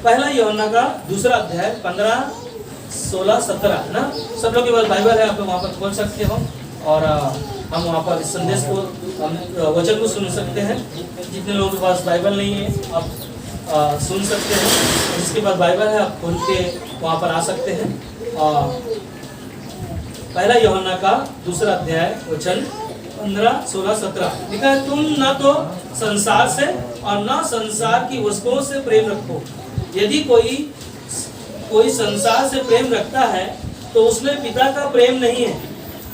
पहला यूहन्ना का दूसरा अध्याय 15, 16, 17 है ना। सब लोग के पास बाइबल है, आप लोग वहाँ पर खोल सकते हो और हम वहाँ पर इस संदेश को, वचन को सुन सकते हैं। जितने लोगों के पास बाइबल नहीं है आप सुन सकते हैं, जिसके पास बाइबल है आप खोल के वहाँ पर आ सकते हैं। पहला यूहन्ना का दूसरा अध्याय वचन 15, 16, 17 लिखा है, तुम न तो संसार से और न संसार की वस्तुओं से प्रेम रखो। यदि कोई संसार से प्रेम रखता है तो उसमें पिता का प्रेम नहीं है,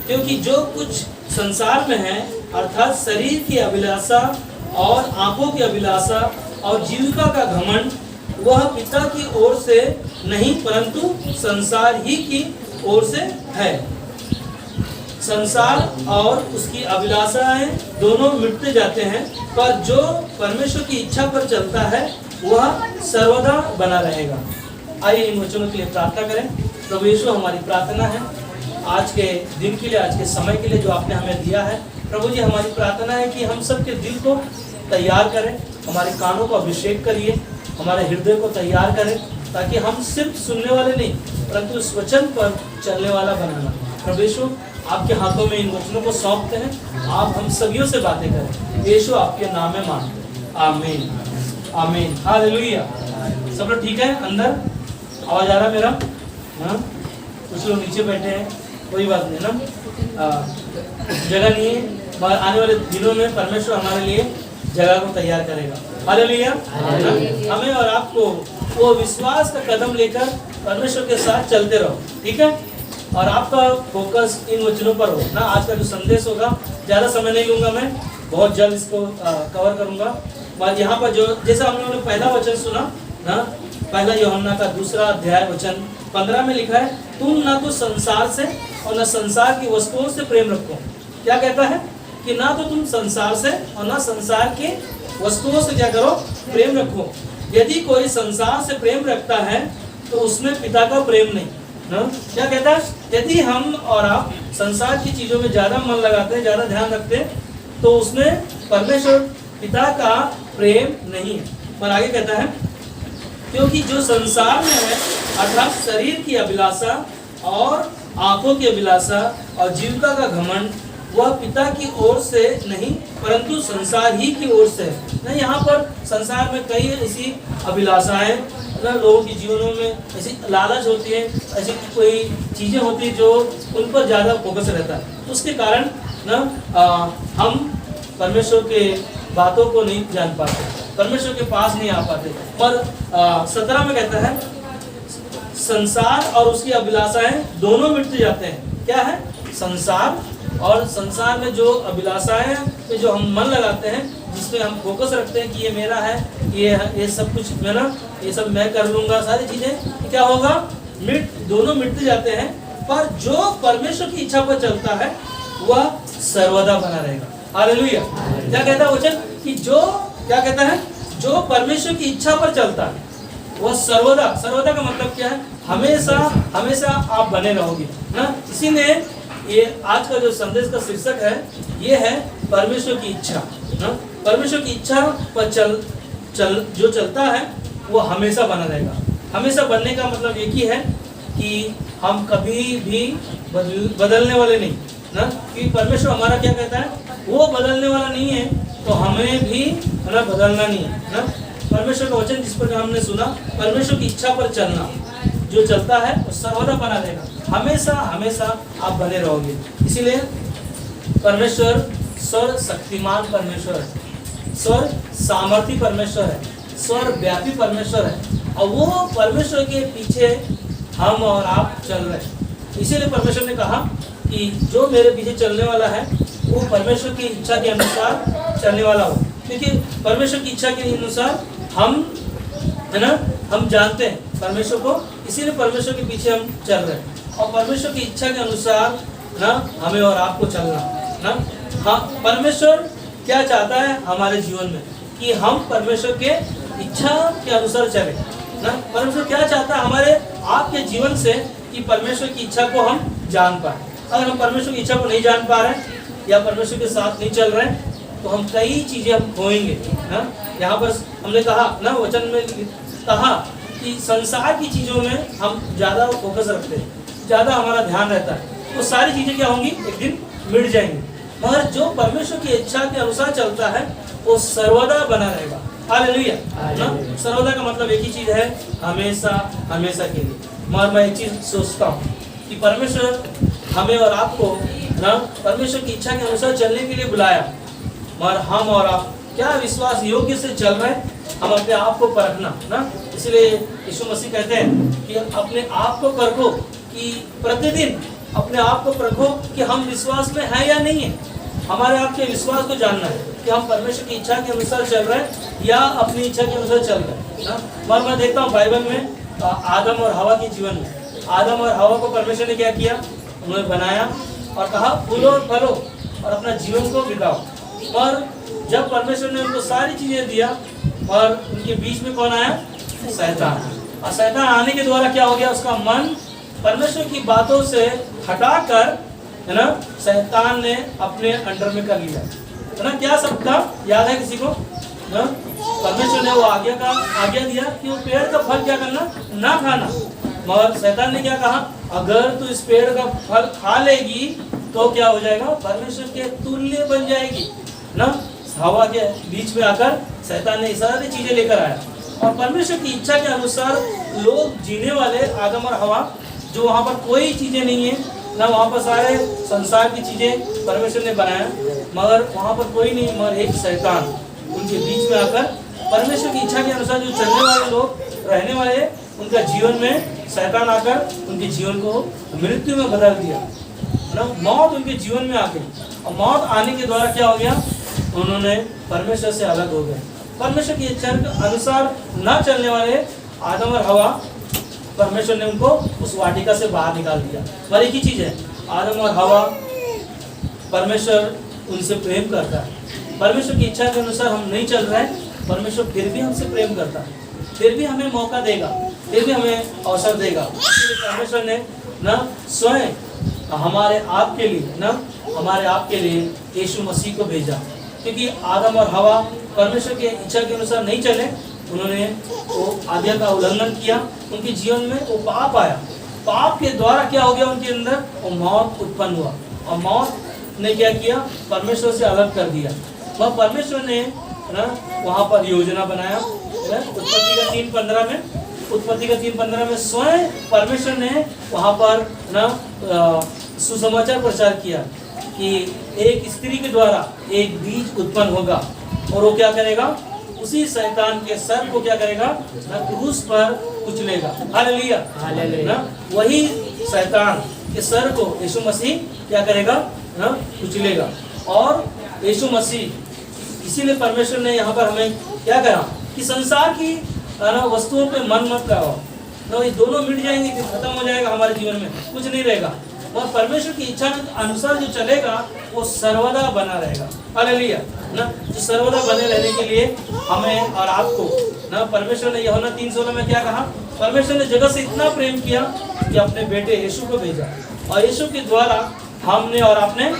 क्योंकि जो कुछ संसार में है अर्थात शरीर की अभिलाषा और आंखों की अभिलाषा और जीविका का घमंड, वह पिता की ओर से नहीं परंतु संसार ही की ओर से है। संसार और उसकी अभिलाषाएं दोनों मिटते जाते हैं, पर जो परमेश्वर की इच्छा पर चलता है वह सर्वदा बना रहेगा। आइए इन वचनों के लिए प्रार्थना करें। प्रभु यीशु, हमारी प्रार्थना है आज के दिन के लिए, आज के समय के लिए जो आपने हमें दिया है। प्रभु जी, हमारी प्रार्थना है कि हम सबके दिल को तैयार करें, हमारे कानों को अभिषेक करिए, हमारे हृदय को तैयार करें, ताकि हम सिर्फ सुनने वाले नहीं परंतु उस वचन पर चलने वाला बनाना। प्रभु यीशु, आपके हाथों में इन वचनों को सौंपते हैं, आप हम सभी से बातें करें। यीशु आपके नाम में मांगते हैं, आमीन आमीन हालेलुया। सब लोग ठीक है? अंदर आवाज आ रहा मेरा? हाँ, कुछ लोग नीचे बैठे हैं, कोई बात नहीं ना, जगह नहीं है, मगर आने वाले दिनों में परमेश्वर हमारे लिए जगह को तैयार करेगा। हालेलुया। हमें और आपको वो विश्वास का कदम लेकर परमेश्वर के साथ चलते रहो, ठीक है? और आपका फोकस इन वचनों पर हो ना। आज का जो संदेश होगा, ज़्यादा समय नहीं लूँगा मैं, बहुत जल्द इसको कवर करूँगा। और यहाँ पर जो जैसा हम लोगों ने पहला वचन सुना ना, पहला यूहन्ना का दूसरा अध्याय वचन 15 में लिखा है, तुम ना तो संसार से और न संसार की वस्तुओं से प्रेम रखो। क्या कहता है कि ना तो तुम संसार से और न संसार के वस्तुओं से क्या करो, प्रेम रखो। यदि कोई संसार से प्रेम रखता है तो उसमें पिता का प्रेम नहीं ना। क्या कहता है? यदि हम और आप संसार की चीजों में ज्यादा मन लगाते हैं, ज्यादा ध्यान रखते हैं, तो उसमें परमेश्वर पिता का प्रेम नहीं है। पर आगे कहता है, क्योंकि जो संसार में है अर्थात शरीर की अभिलाषा और आंखों की अभिलाषा और जीविका का घमंड, वह पिता की ओर से नहीं परंतु संसार ही की ओर से है ना। यहाँ पर संसार में कई ऐसी अभिलाषाएं ना, लोगों के जीवनों में ऐसी लालच होती है, ऐसी कोई चीज़ें होती है जो उन पर ज़्यादा फोकस रहता है। उसके कारण ना हम परमेश्वर के बातों को नहीं जान पाते, परमेश्वर के पास नहीं आ पाते। पर 17 में कहता है, संसार और उसकी अभिलाषाएं दोनों मिटते जाते हैं। क्या है? संसार और संसार में जो अभिलाषाएं पे जो हम मन लगाते हैं, जिसमें हम फोकस रखते हैं कि ये मेरा है, ये सब कुछ मेरा, ये सब मैं कर लूँगा, सारी चीज़ें क्या होगा, दोनों मिटते जाते हैं। पर जो परमेश्वर की इच्छा पर चलता है वह सर्वदा बना रहेगा। हालेलुया। क्या कहता है वचन कि जो क्या कहता है, जो परमेश्वर की इच्छा पर चलता है वह सर्वदा, सर्वदा का मतलब क्या है, हमेशा हमेशा आप बने रहोगे ना। इसीलिए ये आज का जो संदेश का शीर्षक है, ये है परमेश्वर की इच्छा ना। परमेश्वर की इच्छा पर जो चलता है वो हमेशा बना रहेगा। हमेशा बनने का मतलब एक ही है कि हम कभी भी बदलने वाले नहीं ना। कि परमेश्वर हमारा क्या कहता है, वो बदलने वाला नहीं है, तो हमें भी ना बदलना नहीं है ना। परमेश्वर का वचन जिस पर हमने सुना, परमेश्वर की इच्छा पर चलना, जो चलता है वो सर्वदा बना रहेगा। हमेशा हमेशा आप बने रहोगे। इसीलिए परमेश्वर सर्वशक्तिमान परमेश्वर है, सर्व सामर्थी परमेश्वर है, सर्वव्यापी परमेश्वर है, और वो परमेश्वर के पीछे हम और आप चल रहे हैं। इसीलिए परमेश्वर ने कहा कि जो मेरे पीछे चलने वाला है वो परमेश्वर की इच्छा के अनुसार चलने वाला हो। क्योंकि परमेश्वर की इच्छा के अनुसार हम है ना, हम जानते हैं परमेश्वर को, इसीलिए परमेश्वर के पीछे हम चल रहे हैं। और परमेश्वर की इच्छा के अनुसार ना हमें और आपको चलना ना। हाँ, परमेश्वर क्या चाहता है हमारे जीवन में कि हम परमेश्वर के इच्छा के अनुसार चले ना। परमेश्वर क्या चाहता है हमारे आपके जीवन से कि परमेश्वर की इच्छा को हम जान पाए। अगर हम परमेश्वर की इच्छा को नहीं जान पा रहे हैं या परमेश्वर के साथ नहीं चल रहे हैं, तो हम कई चीज़ें हम खोएंगे ना। यहाँ पर हमने कहा ना, वचन में कहा कि कि संसार की चीज़ों में हम ज़्यादा फोकस रखते हैं, ज़्यादा हमारा ध्यान रहता है, वो सारी चीज़ें क्या होंगी, एक दिन मिट जाएंगी। मगर जो परमेश्वर की इच्छा के अनुसार चलता है वो सर्वदा बना रहेगा। हालेलुया ना। सर्वदा का मतलब एक ही चीज़ है, हमेशा हमेशा के लिए। मगर मैं एक चीज़ सोचता हूँ कि परमेश्वर हमें और आपको ना परमेश्वर की इच्छा के अनुसार चलने के लिए बुलाया, मगर हम और आप क्या विश्वास योग्य से चल रहे हैं, हम अपने आप को परखना ना। इसलिए यीशु मसीह कहते हैं कि अपने आप को परखो, कि प्रतिदिन अपने आप को परखो कि हम विश्वास में हैं या नहीं है। हमारे आपके विश्वास को जानना है कि हम परमेश्वर की इच्छा के अनुसार चल रहे हैं या अपनी इच्छा के अनुसार चल रहे हैं ना। मगर मैं देखता हूँ बाइबल में आदम और हवा के जीवन में, आदम और हवा को परमेश्वर ने क्या किया, उन्होंने बनाया और कहा फूलो और फलो और अपना जीवन को बिताओ। और जब परमेश्वर ने उनको सारी चीज़ें दिया और उनके बीच में कौन आया, शैतान। और शैतान आने के द्वारा क्या हो गया, उसका मन परमेश्वर की बातों से हटाकर है ना शैतान ने अपने अंडर में कर लिया है ना। क्या सब था याद है किसी को ना? परमेश्वर ने वो आज्ञा दिया कि वो पेड़ का फल क्या करना, ना खाना। मगर शैतान ने क्या कहा, अगर तू इस पेड़ का फल खा लेगी तो क्या हो जाएगा, परमेश्वर के तुल्य बन जाएगी ना। हवा के बीच में आकर शैतान ने सारी चीजें लेकर आया और परमेश्वर की इच्छा के अनुसार लोग जीने वाले आदम और हवा, जो वहाँ पर कोई चीजें नहीं है ना, वहाँ पर सारे संसार की चीजें परमेश्वर ने बनाया, मगर वहाँ पर कोई नहीं, मगर एक शैतान उनके बीच में आकर परमेश्वर की इच्छा के अनुसार जो चलने वाले लोग रहने वाले, उनका जीवन में शैतान आकर उनके जीवन को मृत्यु में बदल दिया ना। मौत उनके जीवन में आ गई और मौत आने के द्वारा क्या हो गया, उन्होंने परमेश्वर से अलग हो गए। परमेश्वर की इच्छा के अनुसार न चलने वाले आदम और हवा, परमेश्वर ने उनको उस वाटिका से बाहर निकाल दिया। पर एक ही चीज है, आदम और हवा, परमेश्वर उनसे प्रेम करता है। परमेश्वर की इच्छा के अनुसार हम नहीं चल रहे हैं, परमेश्वर फिर भी हमसे प्रेम करता है, फिर भी हमें मौका देगा, फिर भी हमें अवसर देगा। परमेश्वर ने ना स्वयं हमारे आप के लिए ना, हमारे आप के लिए यीशु मसीह को भेजा, क्योंकि आदम और हवा परमेश्वर की इच्छा के अनुसार नहीं चले, उन्होंने वो आज्ञा का उल्लंघन किया, उनके जीवन में वो पाप आया। पाप के द्वारा क्या हो गया, उनके अंदर वो मौत उत्पन्न हुआ और मौत ने क्या किया, परमेश्वर से अलग कर दिया। वह परमेश्वर ने ना वहाँ पर योजना बनाया। उत्पत्ति का 3:15 में स्वयं परमेश्वर ने वहाँ पर ना सुसमाचार प्रचार किया कि एक स्त्री के द्वारा एक बीज उत्पन्न होगा और वो क्या करेगा, उसी शैतान के सर को क्या करेगा ना, क्रूस पर कुचलेगा। हालेलुया ना। वही शैतान के सर को यीशु मसीह क्या करेगा ना, कुचलेगा। और यीशु मसीह, इसीलिए परमेश्वर ने यहाँ पर हमें क्या कहा कि संसार की वस्तुओं पे मन मत लगाओ ना, ये दोनों मिट जाएंगे, फिर खत्म हो जाएगा, हमारे जीवन में कुछ नहीं रहेगा। और परमेश्वर की इच्छा के अनुसार जो चलेगा वो सर्वदा बना रहेगा। हालेलुया ना। जो सर्वदा बने रहने के लिए हमें और आपको ना, परमेश्वर ने यूहन्ना 3:16 में क्या कहा, परमेश्वर ने जगत से इतना प्रेम किया कि अपने बेटे यीशु को भेजा और यीशु के द्वारा हमने और आपने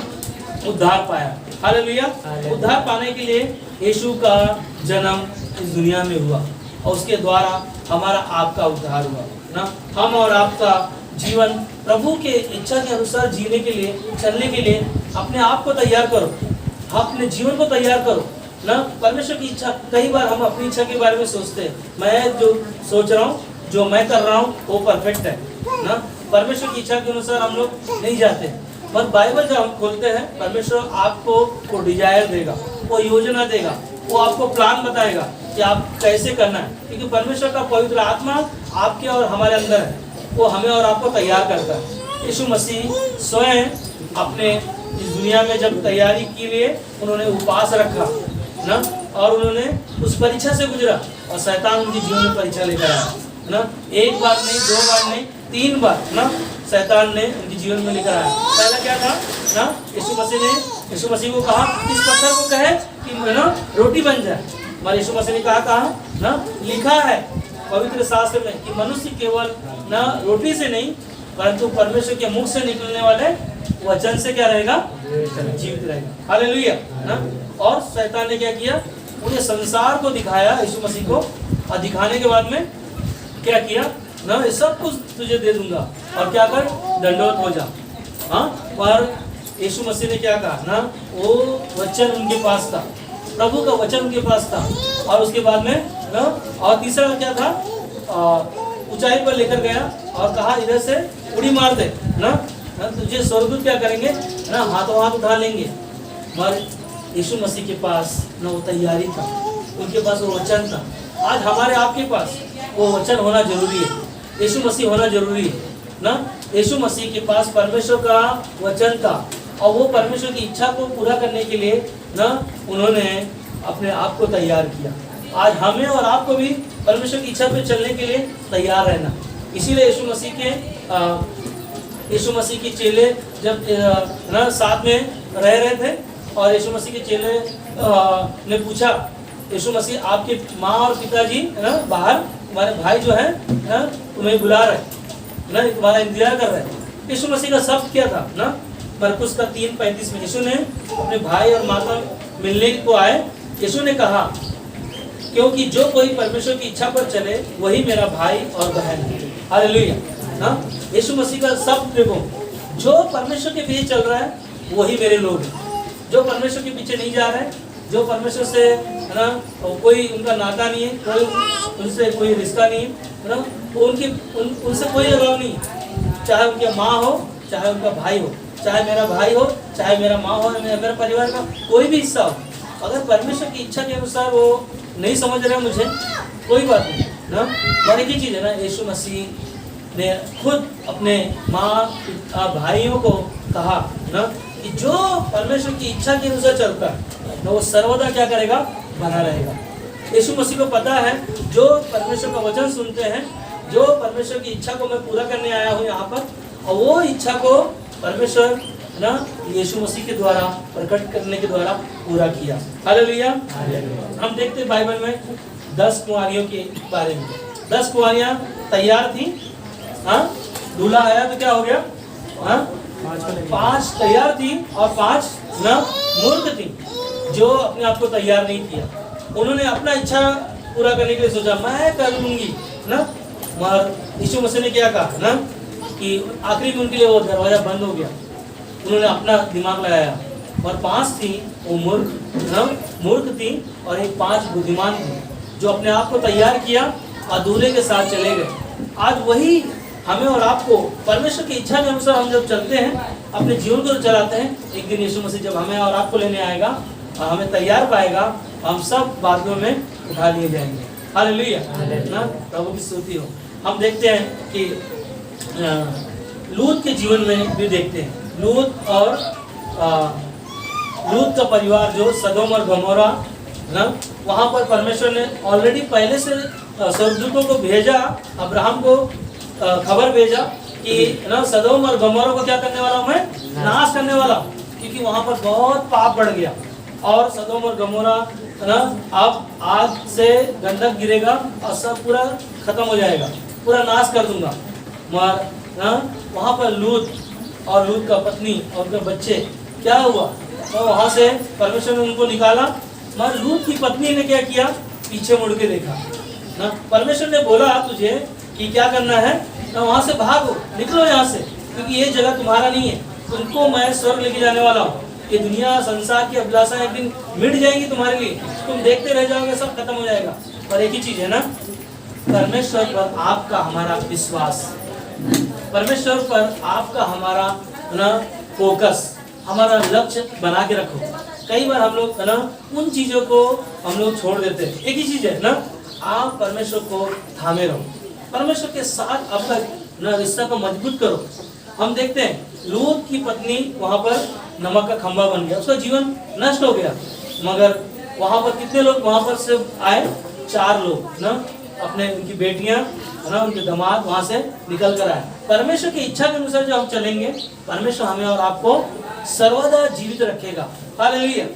उद्धार पाया। हालेलुया। उद्धार पाने के लिए यीशु का जन्म इस दुनिया में हुआ और उसके द्वारा हमारा आपका उद्धार हुआ ना। हम और आपका जीवन प्रभु के इच्छा के अनुसार जीने के लिए, चलने के लिए अपने आप को तैयार करो, अपने जीवन को तैयार करो ना। परमेश्वर की इच्छा, कई बार हम अपनी इच्छा के बारे में सोचते हैं, मैं जो सोच रहा हूँ, जो मैं कर रहा हूँ वो परफेक्ट है ना। परमेश्वर की इच्छा के अनुसार हम लोग नहीं जाते। पर बाइबल जब हम खोलते हैं, परमेश्वर आपको वो डिजायर देगा, वो योजना देगा, वो आपको प्लान बताएगा कि आप कैसे करना है, क्योंकि परमेश्वर का पवित्र आत्मा आपके और हमारे अंदर है, वो हमें और आपको तैयार करता है। यीशु मसीह स्वयं अपने इस दुनिया में जब तैयारी के लिए उन्होंने उपवास रखा ना, और उन्होंने उस परीक्षा से गुजरा और शैतान उनके जीवन में परीक्षा लेकर आया ना। एक बार नहीं, दो बार नहीं, 3 बार ना शैतान ने उनके जीवन में लेकर आया। पहला क्या था ना, यीशु मसीह को कहा इस पत्थर को कहे कि ना रोटी बन जाए। मगर यीशु मसीह ने कहा ना, लिखा है पवित्र शास्त्र में कि मनुष्य केवल ना रोटी से नहीं परंतु परमेश्वर के मुख से निकलने वाले वचन से क्या रहेगा, जीवित रहेगा। हालेलुया ना। और शैतान ने क्या किया, उन्हें संसार को दिखाया यीशु मसीह को, और दिखाने के बाद में क्या किया ना, ये सब कुछ तुझे दे दूंगा और क्या कर, दंडवत हो जा। हाँ, पर यीशु मसीह ने क्या कहा ना, वो वचन उनके पास था, प्रभु का वचन उनके पास था। और उसके बाद में ना, और तीसरा क्या था, ऊंचाई पर लेकर गया और कहा इधर से उड़ी मार दे ना, तुझे स्वर्गदूत क्या करेंगे ना, हाथों हाथ उठा लेंगे। मगर यीशु मसीह के पास ना वो तैयारी था, उनके पास वो वचन था। आज हमारे आपके पास वो वचन होना जरूरी है, यीशु मसीह होना जरूरी है ना। यीशु मसीह के पास परमेश्वर का वचन था और वो परमेश्वर की इच्छा को पूरा करने के लिए ना उन्होंने अपने आप को तैयार किया। आज हमें और आपको भी परमेश्वर की इच्छा पे चलने के लिए तैयार रहना। इसीलिए यीशु मसीह के चेले जब ना साथ में रह रहे थे और यीशु मसीह के चेले ने पूछा, यीशु मसीह आपके माँ और पिताजी ना बाहर, हमारे भाई जो है ना तुम्हें बुला रहे ना, तुम्हारा इंतजार कर रहे हैं। यीशु मसीह का शब्द क्या था ना, मरकुस का 3:35 में यीशु ने अपने भाई और माता मिलने को आए। यीशु ने कहा क्योंकि जो कोई परमेश्वर की इच्छा पर चले वही मेरा भाई और बहन है। हालेलुया ना, यीशु मसीह का शब्द देखो, जो परमेश्वर के पीछे चल रहा है वही मेरे लोग हैं। जो परमेश्वर के पीछे नहीं जा रहे हैं, जो परमेश्वर से है ना कोई उनका नाता नहीं है, कोई उनसे कोई रिश्ता नहीं है ना, उनसे कोई लगाव नहीं है। चाहे उनके माँ हो, चाहे उनका भाई हो, चाहे मेरा भाई हो, चाहे मेरा माँ हो, मेरा परिवार का कोई भी हिस्सा हो, अगर परमेश्वर की इच्छा के अनुसार वो नहीं समझ रहे मुझे, कोई बात नहीं ना। और एक ही चीज़ है ना, यीशु मसीह ने खुद अपने माँ भाइयों को कहा ना कि जो परमेश्वर की इच्छा के अनुसार चलता है ना वो सर्वदा क्या करेगा, बना रहेगा। यीशु मसीह को पता है जो परमेश्वर का वचन सुनते हैं, जो परमेश्वर की इच्छा को मैं पूरा करने आया हूँ यहाँ पर, और वो इच्छा को परमेश्वर ना यीशु मसीह के द्वारा प्रकट करने के द्वारा पूरा किया। हालेलुया। हम देखते हैं बाइबल में 10 कुंवारियों के बारे में। 10 कुंवारियां तैयार थी, हाँ, दूल्हा आया तो क्या हो गया, हाँ, 5 तैयार थी और 5 ना मूर्ख थी जो अपने आप को तैयार नहीं किया। उन्होंने अपना इच्छा पूरा करने के लिए सोचा मैं कर लूंगी ना, मगर यीशु मसीह ने क्या कहा ना कि आखिरी में उनके लिए वो दरवाजा बंद हो गया। उन्होंने अपना दिमाग लगाया और 5 थी वो मूर्ख थी और एक 5 बुद्धिमान थी जो अपने आप को तैयार किया और दूल्हे के साथ चले गए। आज वही हमें और आपको परमेश्वर की इच्छा के अनुसार हम जब चलते हैं, अपने जीवन को चलाते हैं, एक दिन यीशु मसीह जब हमें और आपको लेने आएगा और हमें तैयार पाएगा, हम सब बातों में उठा लिए जाएंगे। हालेलुया ना, प्रभु की स्तुति हो। हम देखते हैं कि लूत के जीवन में भी देखते हैं, लूत का परिवार जो सदोम और गमोरा ना, वहाँ पर परमेश्वर ने ऑलरेडी पहले से स्वर्गदूतों को भेजा, अब्राहम को खबर भेजा कि ना सदोम और गमोरा को क्या करने वाला हूँ मैं, नाश करने वाला, क्योंकि वहाँ पर बहुत पाप बढ़ गया और सदोम और गमोरा ना अब आग से गंधक गिरेगा और सब पूरा खत्म हो जाएगा, पूरा नाश कर दूंगा। मगर ना वहाँ पर लूत और लूत का पत्नी और उनके बच्चे क्या हुआ, तो वहाँ से परमेश्वर ने उनको निकाला। मगर लूत की पत्नी ने क्या किया, पीछे मुड़ के देखा ना। परमेश्वर ने बोला तुझे कि क्या करना है ना, वहाँ से भागो, निकलो यहाँ से, क्योंकि ये जगह तुम्हारा नहीं है, तुमको मैं स्वर्ग लेके जाने वाला हूँ। ये दुनिया संसार की अभिलाषा एक दिन मिट जाएगी तुम्हारे लिए, तुम देखते रह जाओगे, सब खत्म हो जाएगा। पर एक ही चीज है ना, परमेश्वर पर आपका हमारा विश्वास, परमेश्वर पर आपका हमारा ना फोकस, हमारा लक्ष्य बना के रखो। कई बार हम लोग ना उन चीजों को हम लोग छोड़ देते हैं। एक ही चीज है ना, आप परमेश्वर को थामे रहो, परमेश्वर के साथ आपका ना रिश्ता को मजबूत करो। हम देखते हैं लूत की पत्नी वहाँ पर नमक का खंभा बन गया, उसका जीवन नष्ट हो गया। मगर वहाँ पर कितने लोग वहाँ पर से आए, 4 लोग ना, अपने उनकी बेटियां ना, उनके दामाद वहाँ से निकल कर आए। परमेश्वर की इच्छा के अनुसार जो हम चलेंगे, परमेश्वर हमें और आपको सर्वदा जीवित रखेगा। हालेलुया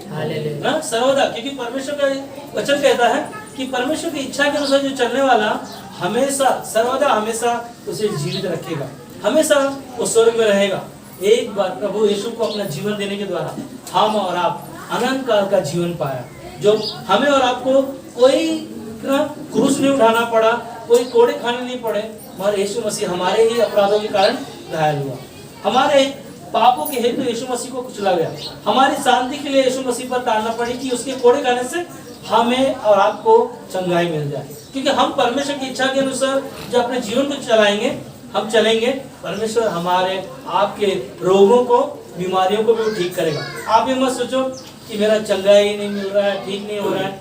ना, सर्वदा, क्योंकि परमेश्वर का वचन कहता है कि परमेश्वर की इच्छा के अनुसार जो चलने वाला हमेशा सर्वदा हमेशा उसे जीवित रखेगा, हमेशा वो स्वर्ग में रहेगा। एक बार प्रभु यीशु को अपना जीवन देने के द्वारा हम और आप अनंत काल का जीवन पाया, जो हमें और आपको कोई क्रूस नहीं उठाना पड़ा, कोई कोड़े खाने नहीं पड़े, मगर यीशु मसीह हमारे ही अपराधों के कारण घायल हुआ, हमारे पापों के हेतु यीशु मसीह को कुचला गया, हमारी शांति के लिए यीशु मसीह पर ताड़ना पड़ी कि उसके कोड़े खाने से हमें और आपको चंगाई मिल जाए। क्योंकि हम परमेश्वर की इच्छा के अनुसार जो अपने जीवन को चलाएंगे, हम चलेंगे, परमेश्वर हमारे आपके रोगों को, बीमारियों को भी ठीक करेगा। आप ये मत सोचो कि मेरा चंगाई नहीं मिल रहा है, ठीक नहीं हो रहा है,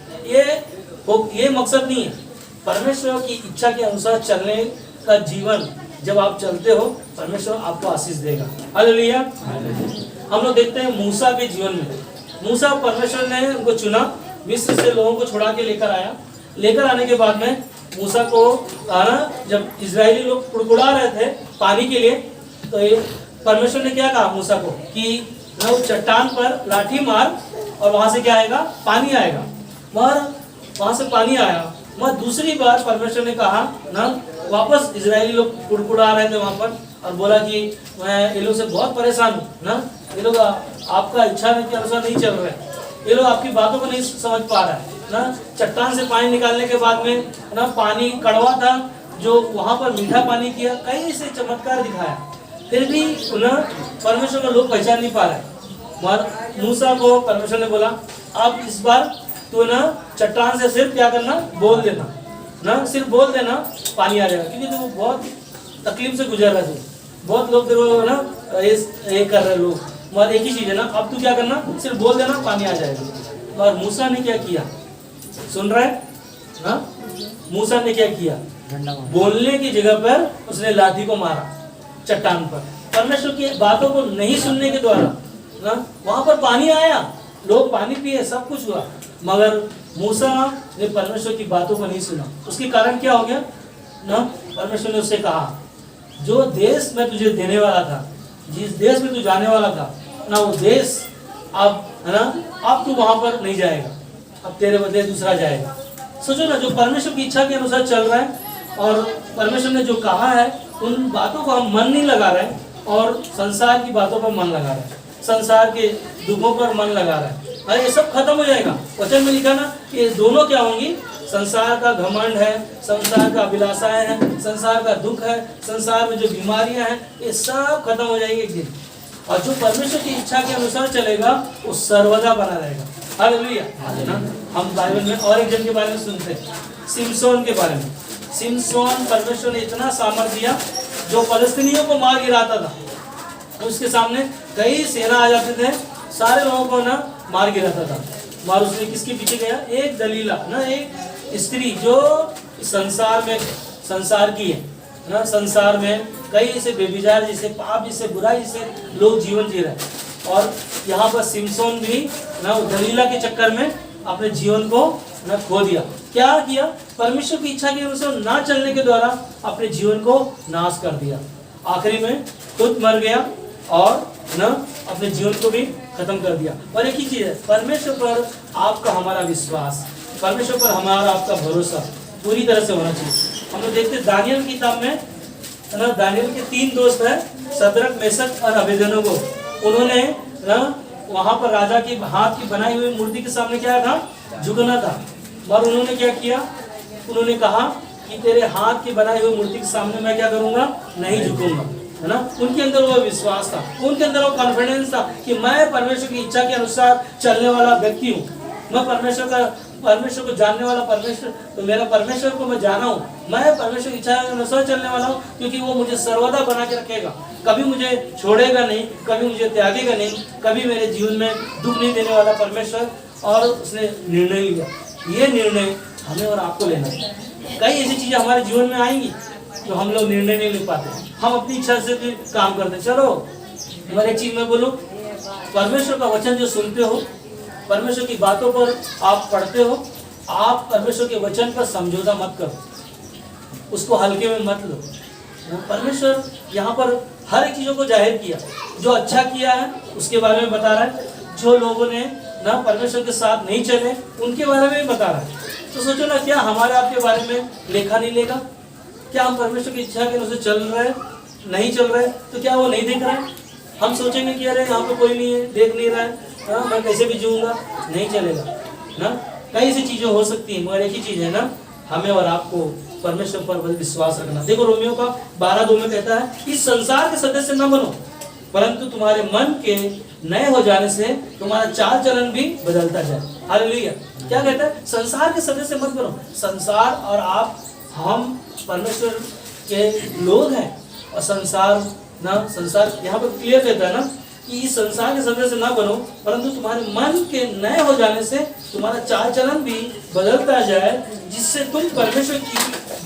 ये मकसद नहीं है। परमेश्वर की इच्छा के अनुसार चलने का जीवन जब आप चलते हो, परमेश्वर आपको आशीष देगा। हालेलुया। हम लोग देखते हैं मूसा के जीवन में, मूसा परमेश्वर ने उनको चुना, मिस्र से लोगों को छुड़ा के लेकर आया। लेकर आने के बाद में मूसा को जब इजरायली लोग कुड़कुड़ा रहे थे पानी के लिए, तो परमेश्वर ने क्या कहा मूसा को कि वो चट्टान पर लाठी मार और वहां से क्या आएगा, पानी आएगा। मगर वहां से पानी आया, मगर दूसरी बार परमेश्वर ने कहा ना, वापस इजरायली लोग कुड़कुड़ा रहे थे वहां पर और बोला कि मैं ये लोग से बहुत परेशान हूँ ना, ये लोग आपका इच्छा के अनुसार नहीं चल रहे, ये लोग आपकी बातों को नहीं समझ पा रहा है ना। चट्टान से पानी निकालने के बाद में ना पानी कड़वा था, जो वहां पर मीठा पानी किया, कई से चमत्कार दिखाया, फिर भी ना परमेश्वर को लोग पहचान नहीं पा रहे। मगर मूसा को परमेश्वर ने बोला अब इस बार तो ना चट्टान से सिर्फ क्या करना, बोल देना ना, सिर्फ बोल देना, पानी आ जाएगा। क्योंकि तो बहुत तकलीफ से गुजर रहा था, बहुत लोग तेरे ना ये कर रहे लोग, मगर एक ही चीज है ना, अब तू क्या करना, सिर्फ बोल देना, पानी आ जाएगा। और मूसा ने क्या किया, सुन रहा है ना, मूसा ने क्या किया, बोलने की जगह पर उसने लाठी को मारा चट्टान पर। परमेश्वर की बातों को नहीं सुनने के द्वारा ना वहां पर पानी आया, लोग पानी पिए, सब कुछ हुआ, मगर मूसा ने परमेश्वर की बातों को नहीं सुना। उसके कारण क्या हो गया ना, परमेश्वर ने उससे कहा जो देश मैं तुझे देने वाला था, जिस देश में तू जाने वाला था ना, वो देश अब है ना, अब तू वहां पर नहीं जाएगा, अब तेरे बदले दूसरा जाएगा। सोचो ना, जो परमेश्वर की इच्छा के अनुसार चल रहा है और परमेश्वर ने जो कहा है उन बातों को हम मन नहीं लगा रहे और संसार की बातों पर मन लगा रहे हैं, संसार के दुखों पर मन लगा रहा है। अरे ये सब खत्म हो जाएगा। वचन में लिखा ना कि दोनों क्या होंगी, संसार का घमंड है, संसार का अभिलाषाएं हैं, संसार का दुख है, संसार में जो बीमारियां हैं, ये सब खत्म हो जाएंगे एक दिन। और जो परमेश्वर की इच्छा के अनुसार चलेगा वो सर्वदा बना रहेगा। हालेलुया। हम बाइबल में और एक जन के बारे में सुनते हैं, सिमसोन के बारे में। सिमसोन परमेश्वर ने इतना सामर्थ्य दिया, जो फलस्तीनियों को मार गिराता था, उसके सामने कई सेना आ जाते थे, सारे लोगों को ना मार गिराता था। मार उसने किसके पीछे गया, एक दलीला ना, एक स्त्री जो संसार में, संसार की है ना, संसार में कई ऐसे बेविचार, जिसे पाप, जिसे बुराई, जिसे लोग जीवन जी रहे हैं। और यहाँ पर सिमसोन भी ना दलीला के चक्कर में अपने जीवन को ना खो दिया। क्या किया, परमेश्वर की इच्छा के अनुसार ना चलने के द्वारा अपने जीवन को नाश कर दिया। आखिरी में खुद मर गया और ना अपने जीवन को भी खत्म कर दिया। और एक ही चीज है, परमेश्वर पर आपका हमारा विश्वास, परमेश्वर पर हमारा आपका भरोसा पूरी तरह से होना चाहिए। हम लोग देखते दानियल की किताब में ना, दानियल के 3 दोस्त हैं, सदरक, मेशक और अबेदनगो। उन्होंने ना वहां पर राजा की हाथ की बनाई हुई मूर्ति के सामने क्या था, झुकना था। और उन्होंने क्या किया, उन्होंने कहा कि तेरे हाथ की बनाई हुई मूर्ति के सामने मैं क्या करूंगा, नहीं झुकूंगा, है ना। उनके अंदर वो विश्वास था, उनके अंदर वो कॉन्फिडेंस था कि मैं परमेश्वर की इच्छा के अनुसार चलने वाला व्यक्ति हूँ, मैं परमेश्वर को जानने वाला, परमेश्वर तो मेरा परमेश्वर को मैं जाना हूँ, मैं परमेश्वर की इच्छा के अनुसार चलने वाला हूँ, क्योंकि वो मुझे सर्वदा बना के रखेगा, कभी मुझे छोड़ेगा नहीं, कभी मुझे त्यागेगा नहीं, कभी मेरे जीवन में दुख नहीं देने वाला परमेश्वर। और उसने निर्णय लिया, ये निर्णय हमें और आपको लेना है। कई ऐसी चीजें हमारे जीवन में आएंगी जो हम लोग निर्णय नहीं ले पाते, हम अपनी इच्छा से भी काम करते। चलो एक चीज मैं बोलूं, परमेश्वर का वचन जो सुनते हो, परमेश्वर की बातों पर आप पढ़ते हो, आप परमेश्वर के वचन पर समझौता मत करो, उसको हल्के में मत लो। परमेश्वर यहाँ पर हर एक चीजों को जाहिर किया, जो अच्छा किया है उसके बारे में बता रहा है, जो लोगों ने ना परमेश्वर के साथ नहीं चले उनके बारे में भी बता रहा है। तो सोचो ना, क्या हमारे आपके बारे में लेखा नहीं लेगा? क्या हम परमेश्वर की इच्छा के अनुसार चल रहे हैं, नहीं चल रहे, तो क्या वो नहीं देख रहा है? हम सोचेंगे कि अरे यहाँ पे कोई नहीं है, देख नहीं रहा है, मैं कैसे भी जीऊँगा, नहीं चलेगा ना। कई सी चीज़ें हो सकती हैं, मगर एक ही चीज़ है ना, हमें और आपको परमेश्वर पर विश्वास रखना। देखो रोमियो का 12:2 में कहता है इस संसार के सदस्य न बनो, परंतु तुम्हारे मन के नए हो जाने से तुम्हारा चाल चलन भी बदलता जाए। हालेलुया। क्या कहता है? संसार के सदस्य मत बनो। संसार और आप, हम परमेश्वर के लोग हैं, और संसार यहाँ पर क्लियर कहता है ना कि इस संसार के सदस्य ना बनो, परंतु तुम्हारे मन के नए हो जाने से तुम्हारा चाल चलन भी बदलता जाए, जिससे तुम परमेश्वर की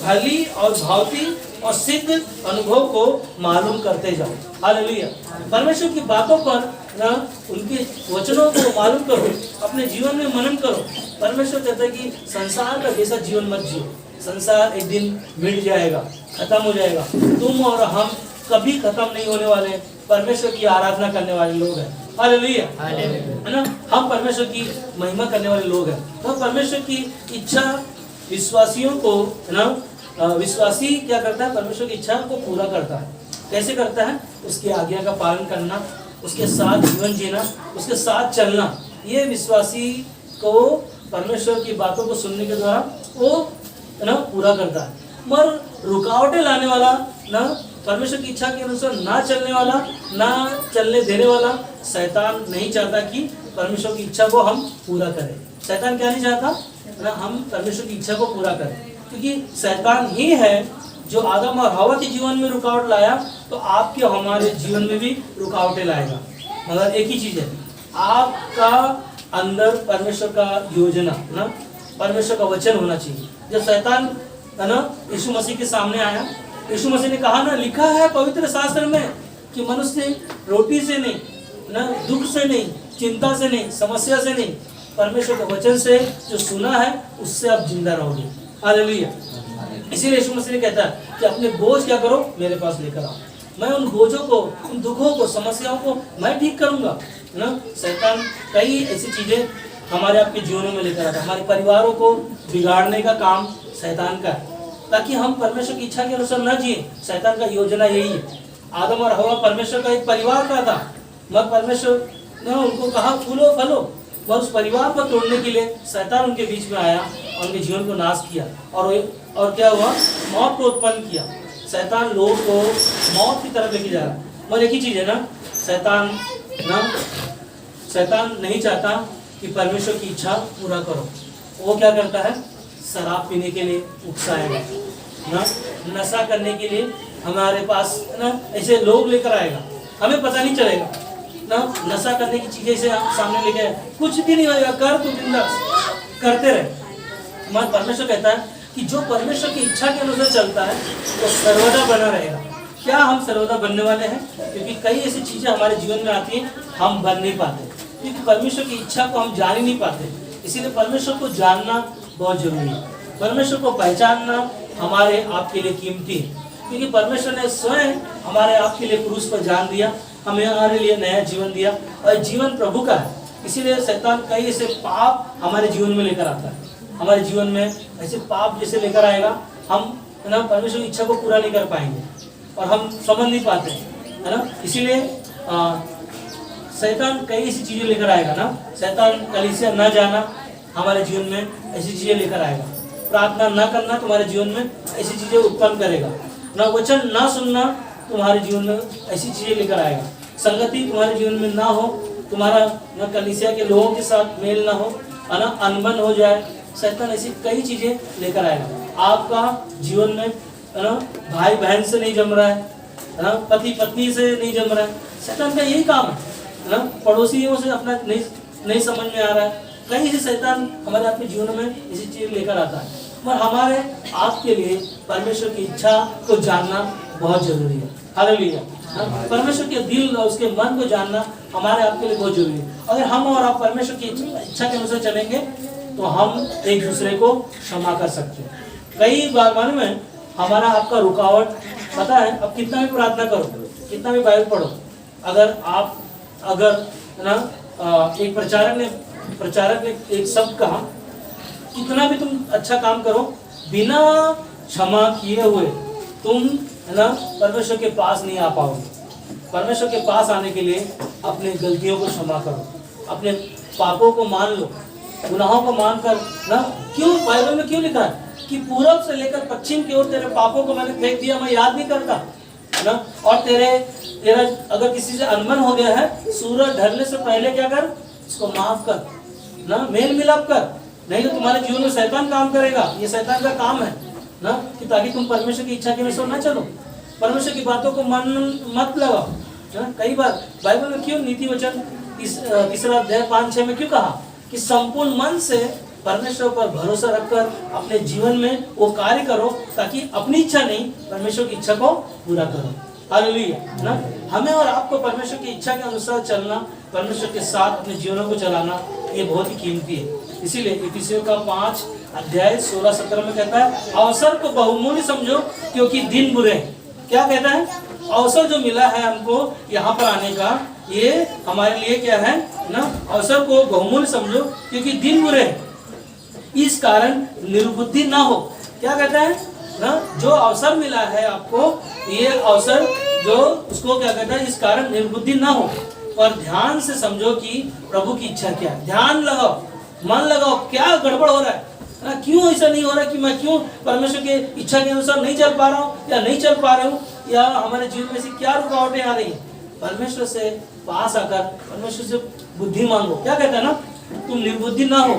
भली और भावती और सिद्ध अनुभव को मालूम करते जाओ। हालेलुया। परमेश्वर की बातों पर ना, उनके वचनों को मालूम करो, अपने जीवन में मनन करो। परमेश्वर कहता है कि संसार का जैसा जीवन मत जियो। संसार एक दिन मिट जाएगा, खत्म हो जाएगा। तुम और हम कभी खत्म नहीं होने वाले, परमेश्वर की आराधना करने वाले लोग हैं। हालेलुया, है ना। हम परमेश्वर की महिमा करने वाले लोग हैं। तो परमेश्वर की इच्छा विश्वासियों को, है ना, विश्वासी क्या करता है? परमेश्वर की इच्छा को पूरा करता है। कैसे करता है? उसकी आज्ञा का पालन करना, उसके साथ जीवन जीना, उसके साथ चलना। ये विश्वासी को परमेश्वर की बातों को सुनने के द्वारा वो, है ना, पूरा करता है। मगर रुकावटें लाने वाला, ना परमेश्वर की इच्छा के अनुसार ना चलने वाला, ना चलने देने वाला, शैतान नहीं चाहता कि परमेश्वर की इच्छा को हम पूरा करें। शैतान क्या नहीं चाहता? ना हम परमेश्वर की इच्छा को पूरा करें, क्योंकि शैतान ही है जो आदम और हवा के जीवन में रुकावट लाया, तो आपके हमारे जीवन में भी रुकावटें लाएगा। मगर एक ही चीज है, आपका अंदर परमेश्वर का योजना, ना परमेश्वर का वचन होना चाहिए। जब शैतान, है ना, यीशु मसीह के सामने आया, यीशु मसीह ने कहा ना, लिखा है पवित्र शास्त्र में कि मनुष्य रोटी से नहीं, ना दुख से नहीं, चिंता से नहीं, समस्या से नहीं, परमेश्वर के वचन से जो सुना है उससे आप जिंदा रहोगे। हालेलुया। इसीलिए यीशु मसीह ने कहता है कि अपने बोझ क्या करो, मेरे पास लेकर आओ। मैं उन बोझों को, उन दुखों को, समस्याओं को मैं ठीक करूंगा। ना शैतान कई ऐसी चीजें हमारे आपके जीवनों में लेकर आता है। हमारे परिवारों को बिगाड़ने का काम शैतान का है, ताकि हम परमेश्वर की इच्छा के अनुसार न जिए। शैतान का योजना यही है। आदम और हवा परमेश्वर का एक परिवार का था, मगर परमेश्वर ने उनको कहा फूलो फलो, वह उस परिवार को तोड़ने के लिए शैतान उनके बीच में आया और उनके जीवन को नाश किया। और क्या हुआ? मौत को उत्पन्न किया। शैतान लोगों को मौत की तरफ लेके जा रहा है। मगर एक ही चीज है ना, शैतान नहीं चाहता कि परमेश्वर की इच्छा पूरा करो। वो क्या करता है? शराब पीने के लिए उकसाएगा, ना नशा करने के लिए हमारे पास, ना ऐसे लोग लेकर आएगा, हमें पता नहीं चलेगा। ना नशा करने की चीजें से सामने लेके आए, कुछ भी नहीं होगा, कर तू बिंदास करते रहे। हमारा परमेश्वर कहता है कि जो परमेश्वर की इच्छा के अनुसार चलता है वो सर्वदा बना रहेगा। क्या हम सर्वदा बनने वाले हैं? क्योंकि कई ऐसी चीजें हमारे जीवन में आती हैं, हम बन नहीं पाते, क्योंकि परमेश्वर की इच्छा को हम जान ही नहीं पाते। इसीलिए परमेश्वर को जानना बहुत जरूरी है। परमेश्वर को पहचानना हमारे आपके लिए कीमती है, क्योंकि परमेश्वर ने स्वयं हमारे आपके लिए क्रूस पर जान दिया, हमारे लिए नया जीवन दिया, और जीवन प्रभु का है। इसीलिए शैतान कई ऐसे पाप हमारे जीवन में लेकर आता है। हमारे जीवन में ऐसे पाप जैसे लेकर आएगा, हम, है ना, परमेश्वर की इच्छा को पूरा नहीं कर पाएंगे और हम समझ नहीं पाते, है ना। इसीलिए शैतान कई ऐसी चीजें लेकर आएगा ना। शैतान कलीसिया न जाना हमारे जीवन में ऐसी चीजें लेकर आएगा। प्रार्थना न करना तुम्हारे जीवन में ऐसी चीजें उत्पन्न करेगा। ना वचन ना सुनना तुम्हारे जीवन में ऐसी चीजें लेकर आएगा। संगति तुम्हारे जीवन में ना हो, तुम्हारा न कलीसिया के लोगों के साथ मेल ना हो, है ना, अनबन हो जाए, शैतान ऐसी कई चीजें लेकर आएगा। आपका जीवन में, है ना, भाई बहन से नहीं जम रहा है ना, पति पत्नी से नहीं जम रहा है, शैतान का यही काम है ना। पड़ोसियों से अपना नहीं समझ में आ रहा है, कहीं से शैतान हमारे आपके जीवन में इसी चीज लेकर आता है। पर हमारे आपके लिए परमेश्वर की इच्छा को जानना बहुत जरूरी है। हालेलुया। परमेश्वर के दिल और उसके मन को जानना हमारे आपके लिए बहुत जरूरी है। अगर हम और आप परमेश्वर की इच्छा के अनुसार चलेंगे तो हम एक दूसरे को क्षमा कर सकते हैं। कई बार मालूम है हमारा आपका रुकावट, पता है, अब कितना भी प्रार्थना करो, कितना भी बाइबल पढ़ो, अगर ना एक प्रचारक ने एक शब्द कहा, कितना भी तुम अच्छा काम करो, बिना क्षमा किए हुए तुम, है ना, परमेश्वर के पास नहीं आ पाओगे। परमेश्वर के पास आने के लिए अपने गलतियों को क्षमा करो, अपने पापों को मान लो, गुनाहों को मानकर ना, क्यों बाइबल में क्यों लिखा है कि पूरब से लेकर पश्चिम की ओर तेरे पापों को मैंने फेंक दिया, मैं याद नहीं करता ना। और तेरा अगर किसी से अनबन हो गया है, सूरज ढलने से पहले क्या कर, उसको माफ कर ना, मेल मिलाप कर, नहीं तो तुम्हारे जीवन में शैतान काम करेगा। ये शैतान का काम है ना, कि ताकि तुम परमेश्वर की इच्छा के अनुसार ना चलो, परमेश्वर की बातों को मन मत लगाओ ना। कई बार बाइबल में क्यों नीति वचन तीसरा अध्याय 5-6 में क्यों कहा कि संपूर्ण मन से परमेश्वर पर भरोसा रखकर अपने जीवन में वो कार्य करो, ताकि अपनी इच्छा नहीं परमेश्वर की इच्छा को पूरा करो। हालेलुया ना। हमें और आपको परमेश्वर की इच्छा के अनुसार चलना, परमेश्वर के साथ अपने जीवनों को चलाना, ये बहुत ही कीमती है। इसीलिए इफिसियों का 5 अध्याय 16-17 में कहता है, अवसर को बहुमूल्य समझो क्योंकि दिन बुरे हैं। क्या कहता है? अवसर जो मिला है हमको यहाँ पर आने का, ये हमारे लिए क्या है ना, अवसर को बहुमूल्य समझो क्योंकि दिन बुरे हैं, इस कारण निर्बुद्धि ना हो। क्या कहता है ना, जो अवसर मिला है आपको, ये अवसर जो उसको क्या कहता है, इस कारण निर्बुद्धि ना हो, और ध्यान से समझो कि प्रभु की इच्छा क्या है। ध्यान लगाओ, मन लगाओ, क्या गड़बड़ हो रहा है ना, क्यों ऐसा नहीं हो रहा कि मैं क्यों परमेश्वर के इच्छा के अनुसार नहीं चल पा रहा हूँ या नहीं चल पा रहा हूँ, या हमारे जीवन में से क्या रुकावटें आ रही हैं। परमेश्वर से पास आकर परमेश्वर से बुद्धि मांगो। क्या कहता है ना, तुम निर्बुद्धि ना हो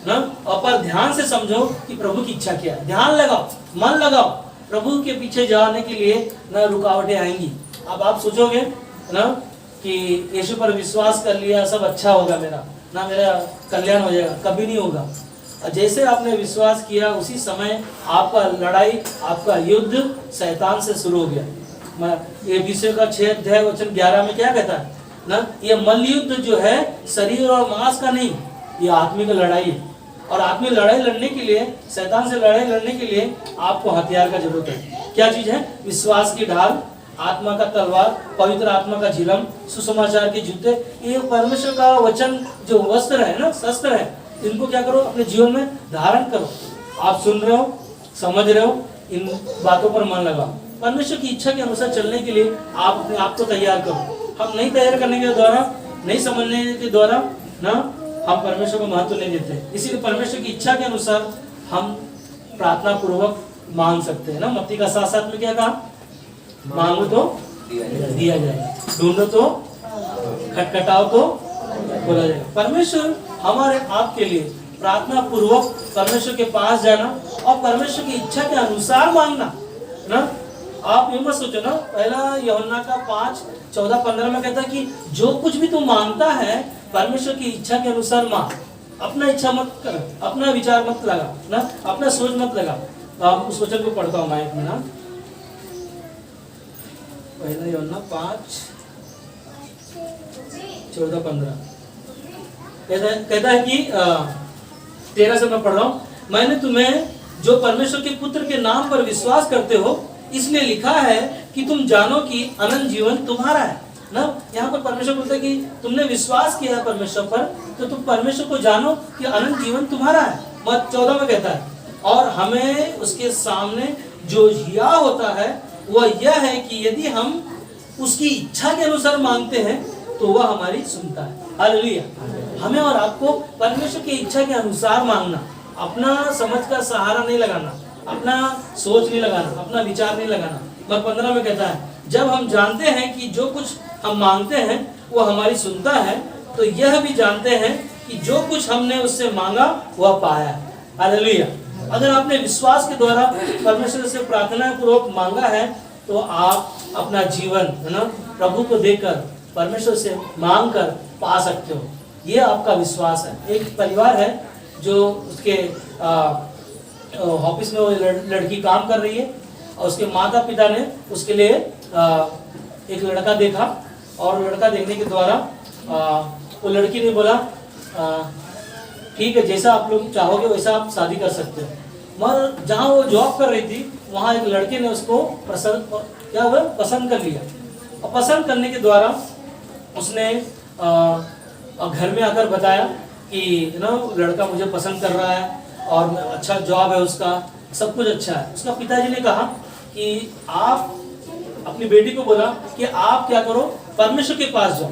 ना, और पर ध्यान से समझो कि प्रभु की इच्छा क्या है। ध्यान लगाओ, मन लगाओ, प्रभु के पीछे जाने के लिए ना रुकावटें आएंगी। अब आप सोचोगे ना कि यीशु पर विश्वास कर लिया, सब अच्छा होगा मेरा ना, मेरा कल्याण हो जाएगा, कभी नहीं होगा। जैसे आपने विश्वास किया उसी समय आपका लड़ाई, आपका युद्ध शैतान से शुरू हो गया। ये विषय का 6 अध्याय वचन 11 में क्या कहता है ना, ये मल्लयुद्ध जो है शरीर और मांस का नहीं, ये आत्मिक लड़ाई है। और आत्मिक लड़ाई लड़ने के लिए, शैतान से लड़ाई लड़ने के लिए आपको हथियार का जरूरत है। क्या चीज है? विश्वास की ढाल, आत्मा का तलवार, पवित्र आत्मा का झिलम, सुसमाचार के जूते। ये परमेश्वर का वचन जो वस्त्र है ना, शस्त्र है, इनको क्या करो, अपने जीवन में धारण करो। आप सुन रहे हो, समझ रहे हो, इन बातों पर मन लगाओ। परमेश्वर की इच्छा के अनुसार चलने के लिए आप अपने आप को तैयार करो। हम नहीं तैयार करने के द्वारा, नहीं समझने के द्वारा ना, हम परमेश्वर को महत्व नहीं देते। इसीलिए परमेश्वर की इच्छा के अनुसार हम प्रार्थना पूर्वक मांग सकते हैं ना। मत्ती का 7:7 में क्या कहा, मांगो तो दिया जाएगा, ढूंढो तो, खटखटाओ तो खोला जाएगा। परमेश्वर हमारे आपके लिए प्रार्थना पूर्वक परमेश्वर के पास जाना और परमेश्वर की इच्छा के अनुसार मांगना ना। आप ये मत सोचो ना, पहला यूहन्ना का 5:14-15 में कहता है कि जो कुछ भी तू मांगता है परमेश्वर की इच्छा के अनुसार मांग। अपना इच्छा मत कर, अपना विचार मत लगा ना, अपना सोच मत लगा। तो आप उस वचन को पढ़ता हूँ मैं एक मिनट। पहला यूहन्ना 5:14-15 कहता है कि 13 से मैं पढ़ रहा हूँ, मैंने तुम्हें जो परमेश्वर के पुत्र के नाम पर विश्वास करते हो इसलिए लिखा है कि तुम जानो कि अनंत जीवन तुम्हारा है ना। यहाँ पर परमेश्वर बोलता है कि तुमने विश्वास किया है परमेश्वर पर, तो तुम परमेश्वर को जानो कि अनंत जीवन तुम्हारा है। मत 14 में कहता है, और हमें उसके सामने जो हिया होता है वह यह है कि यदि हम उसकी इच्छा के अनुसार मांगते हैं तो वह हमारी सुनता है। हालेलुया। हमें और आपको परमेश्वर की इच्छा के अनुसार मांगना, अपना समझ का सहारा नहीं लगाना, अपना सोच नहीं लगाना, अपना विचार नहीं लगाना। मत 15 में कहता है, जब हम जानते हैं कि जो कुछ हम मांगते हैं वो हमारी सुनता है, तो यह भी जानते हैं कि जो कुछ हमने उससे मांगा वह पाया। हालेलुया। अगर आपने विश्वास के द्वारा परमेश्वर से प्रार्थना पूर्वक मांगा है तो आप अपना जीवन है ना प्रभु को देकर परमेश्वर से मांग कर पा सकते हो। ये आपका विश्वास है। एक परिवार है जो उसके ऑफिस में वो लड़की काम कर रही है और उसके माता पिता ने उसके लिए एक लड़का देखा, और लड़का देखने के द्वारा वो लड़की ने बोला ठीक है, जैसा आप लोग चाहोगे वैसा आप शादी कर सकते हो। मगर जहाँ वो जॉब कर रही थी वहाँ एक लड़के ने उसको पसंद कर लिया, और पसंद करने के द्वारा उसने घर में आकर बताया कि ना लड़का मुझे पसंद कर रहा है और अच्छा जॉब है उसका, सब कुछ अच्छा है। उसका पिताजी ने कहा कि आप अपनी बेटी को बोला कि आप क्या करो, परमेश्वर के पास जाओ,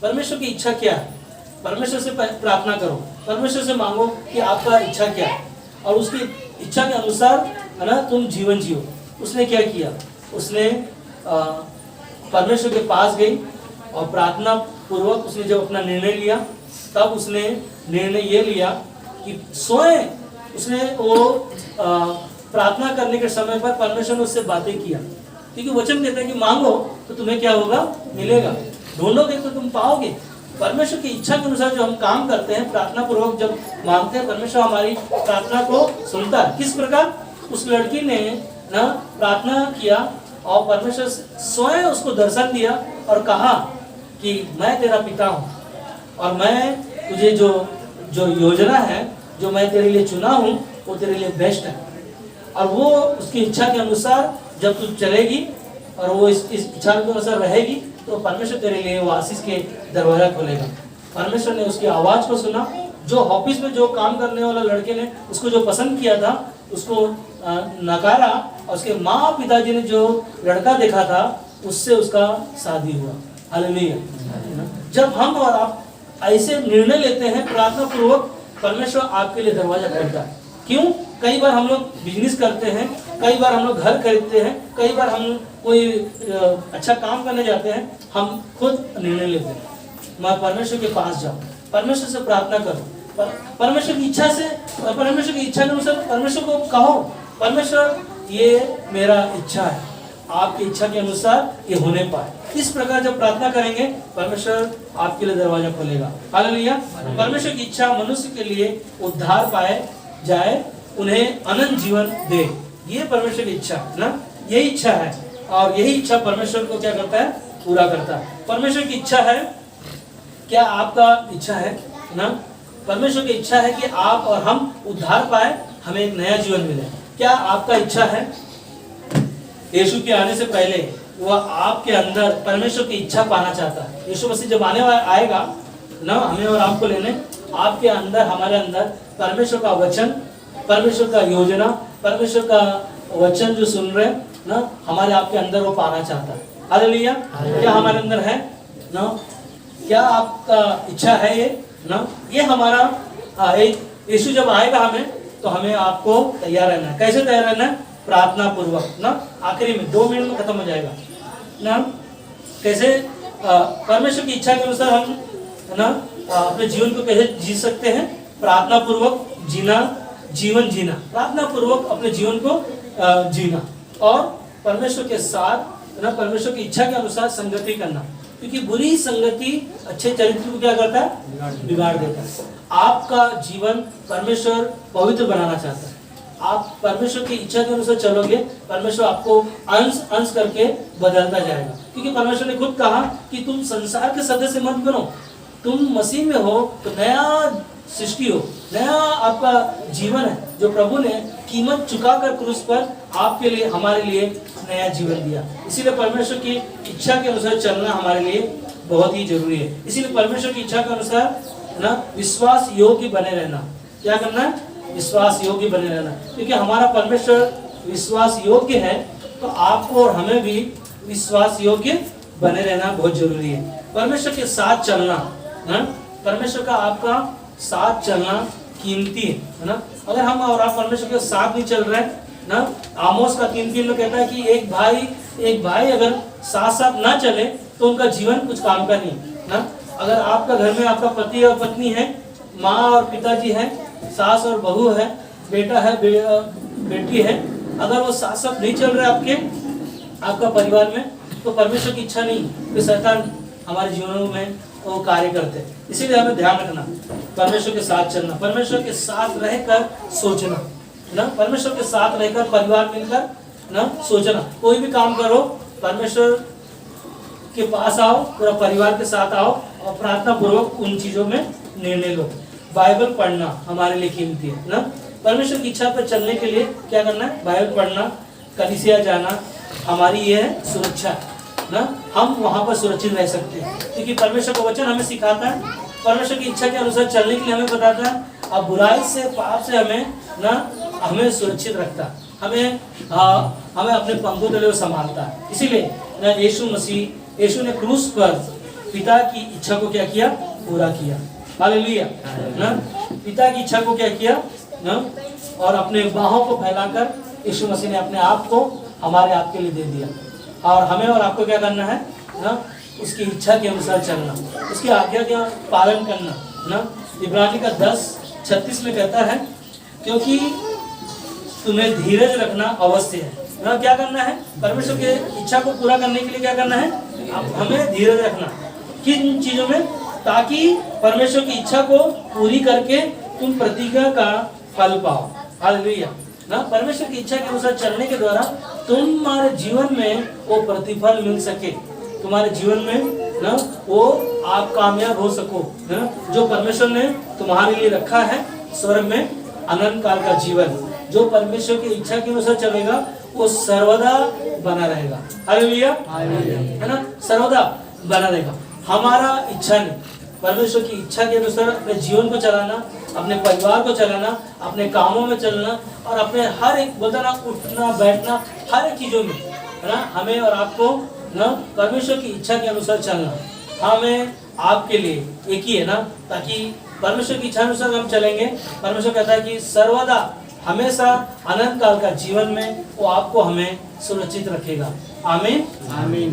परमेश्वर की इच्छा क्या है, परमेश्वर से प्रार्थना करो परमेश्वर से मांगो कि आपका इच्छा क्या है, और उसकी इच्छा के अनुसार है ना तुम जीवन जियो। उसने क्या किया, उसने परमेश्वर के पास गई और प्रार्थना पूर्वक उसने जब अपना निर्णय लिया, तब उसने निर्णय ये लिया कि स्वयं उसने वो प्रार्थना करने के समय पर परमेश्वर ने उससे बातें किया, क्योंकि वचन कहता है कि मांगो तो तुम्हें क्या होगा, मिलेगा, ढूंढोगे तो तुम पाओगे। परमेश्वर की इच्छा के अनुसार जो हम काम करते हैं, प्रार्थना पूर्वक जब मांगते हैं, परमेश्वर हमारी प्रार्थना को सुनता है। किस प्रकार उस लड़की ने ना प्रार्थना किया और परमेश्वर स्वयं उसको दर्शन दिया और कहा कि मैं तेरा पिता हूँ और मैं तुझे जो योजना है जो मैं तेरे लिए चुना हूँ वो तेरे लिए बेस्ट है। और वो उसकी इच्छा के अनुसार जब तू चलेगी और वो इस इच्छा के अनुसार रहेगी तो परमेश्वर तेरे लिए वो आशीष के दरवाजा खोलेगा। परमेश्वर ने उसकी आवाज को सुना। जो ऑफिस में जो काम करने वाला लड़के ने उसको जो पसंद किया था उसको नकारा, और उसके माँ पिताजी ने जो लड़का देखा था उससे उसका शादी हुआ। हालेलुया। जब हम और आप ऐसे निर्णय लेते हैं प्रार्थना पूर्वक, परमेश्वर आपके लिए दरवाजा खोलता है। क्यों? कई बार हम लोग बिजनेस करते हैं, कई बार हम लोग घर खरीदते हैं, कई बार हम कोई अच्छा काम करने जाते हैं, हम खुद निर्णय लेते हैं मैं परमेश्वर के पास जाऊं, परमेश्वर से प्रार्थना करूं, परमेश्वर की इच्छा से, परमेश्वर की इच्छा के अनुसार परमेश्वर को कहो, परमेश्वर ये मेरा इच्छा है, आपकी इच्छा के अनुसार ये होने पाए। इस प्रकार जब प्रार्थना करेंगे परमेश्वर आपके लिए दरवाजा खोलेगा। हालेलुया। परमेश्वर की इच्छा मनुष्य के लिए उद्धार पाए जाए, उन्हें अनंत जीवन दे, ये परमेश्वर की इच्छा है ना, यही इच्छा है। और यही इच्छा परमेश्वर को क्या करता है, पूरा करता है। परमेश्वर की इच्छा है, क्या आपका इच्छा है ना? परमेश्वर की इच्छा है कि आप और हम उद्धार पाए, हमें एक नया जीवन मिले। क्या आपका इच्छा है? यीशु के आने से पहले वह आपके अंदर परमेश्वर की इच्छा पाना चाहता है। यीशु मसीह जब आएगा ना हमें और आपको लेने, आपके अंदर, हमारे अंदर परमेश्वर का वचन, परमेश्वर का योजना, परमेश्वर का वचन जो सुन रहे ना, हमारे आपके अंदर वो पाना चाहता है। हालेलुया। क्या हमारे अंदर है ना? क्या आपका इच्छा है ये ना? ये हमारा यीशु जब आएगा हमें, तो हमें आपको तैयार रहना है। कैसे तैयार रहना है? प्रार्थना पूर्वक ना। आखिरी में 2 मिनट में खत्म हो जाएगा ना। कैसे परमेश्वर की इच्छा के अनुसार हम ना अपने जीवन को कैसे जी सकते हैं? प्रार्थना पूर्वक जीवन जीना, प्रार्थना पूर्वक अपने जीवन को जीना, और परमेश्वर के साथ ना परमेश्वर की इच्छा के अनुसार संगति करना, क्योंकि बुरी संगति अच्छे चरित्र को क्या करता है? बिगाड़ देता है। आपका जीवन परमेश्वर पवित्र बनाना चाहता है। आप परमेश्वर की इच्छा के अनुसार चलोगे, परमेश्वर आपको अंश अंश करके बदलता जाएगा, क्योंकि परमेश्वर ने खुद कहा कि तुम संसार के सदस्य मत बनो, तुम मसीह में हो तो नया सृष्टि हो, नया आपका जीवन है जो प्रभु ने कीमत चुकाकर क्रूस पर आपके लिए, हमारे लिए नया जीवन दिया। इसीलिए परमेश्वर की इच्छा के अनुसार चलना हमारे लिए बहुत ही जरूरी है। इसीलिए परमेश्वर की इच्छा के अनुसार ना विश्वास योग्य बने रहना। क्या करना है? विश्वास योग्य बने रहना, क्योंकि हमारा परमेश्वर विश्वास योग्य है, तो आपको और हमें भी विश्वास योग्य बने रहना बहुत जरूरी है। परमेश्वर के साथ चलना ना, परमेश्वर का आपका साथ चलना कीमती है ना। अगर हम और आप परमेश्वर के साथ नहीं चल रहे ना, आमोस का 3:3 में कहता है कि एक भाई अगर साथ साथ ना चले तो उनका जीवन कुछ काम का नहीं ना। अगर आपका घर में आपका पति और पत्नी है, माँ और पिताजी है, सास और बहू है, बेटा है, बेटी है, अगर वो साथ साथ नहीं चल रहे आपका परिवार में, तो परमेश्वर की इच्छा नहीं, तो शैतान हमारे जीवनों में वो कार्य करते हैं। इसीलिए हमें ध्यान रखना, परमेश्वर के साथ चलना, परमेश्वर के साथ रहकर सोचना ना, परमेश्वर के साथ रहकर परिवार मिलकर ना सोचना। कोई भी काम करो, परमेश्वर के पास आओ, पूरा परिवार के साथ आओ और प्रार्थना पूर्वक उन चीजों में निर्णय लो। बाइबल पढ़ना हमारे लिए कीमती है ना। परमेश्वर की इच्छा पर चलने के लिए क्या करना है? बाइबल पढ़ना, कलीसिया जाना, हमारी ये है सुरक्षा ना। हम वहां पर सुरक्षित रह सकते हैं, क्योंकि परमेश्वर का वचन हमें सिखाता है, परमेश्वर की इच्छा के अनुसार चलने के लिए हमें बताता है, और बुराई से, पाप से हमें सुरक्षित रखता है, हमें अपने पंखों तले संभालता है। इसीलिए ना यीशु ने क्रूस पर पिता की इच्छा को क्या किया? पूरा किया। हालेलुया ना। पिता की इच्छा को क्या किया ना, और अपने बाहों को फैलाकर यीशु मसीह ने अपने आप को हमारे आप के लिए दे दिया। और हमें और आपको क्या करना है ना, उसकी इच्छा के अनुसार चलना, उसकी आज्ञा का पालन करना ना। इब्रानी का 10:36 में कहता है, क्योंकि तुम्हें धीरज रखना अवश्य है ना। क्या करना है? परमेश्वर की इच्छा को पूरा करने के लिए क्या करना है? हमें धीरज रखना। किन चीजों में? ताकि परमेश्वर की इच्छा को पूरी करके तुम प्रतिज्ञा का फल पाओ। हालेलुया ना। परमेश्वर की इच्छा के अनुसार चलने के द्वारा तुम्हारे जीवन में वो प्रतिफल मिल सके, तुम्हारे जीवन में ना वो आप कामयाब हो सको ना। जो परमेश्वर ने तुम्हारे लिए रखा है स्वर्ग में अनंत काल का जीवन, जो परमेश्वर की इच्छा के अनुसार चलेगा वो सर्वदा बना रहेगा। हालेलुया है ना, सर्वदा बना रहेगा। हमारा इच्छा नहीं, परमेश्वर की इच्छा के अनुसार अपने जीवन को चलाना, अपने परिवार को चलाना, अपने कामों में चलना, और अपने हर एक बोलता ना, उठना बैठना, हर एक चीजों में है ना, हमें और आपको ना परमेश्वर की इच्छा के अनुसार चलना। हमें आपके लिए एक ही है ना, ताकि परमेश्वर की इच्छा अनुसार हम चलेंगे। परमेश्वर कहता है कि सर्वदा हमेशा अनंत काल का जीवन में वो आपको हमें सुरक्षित रखेगा। आमीन आमीन।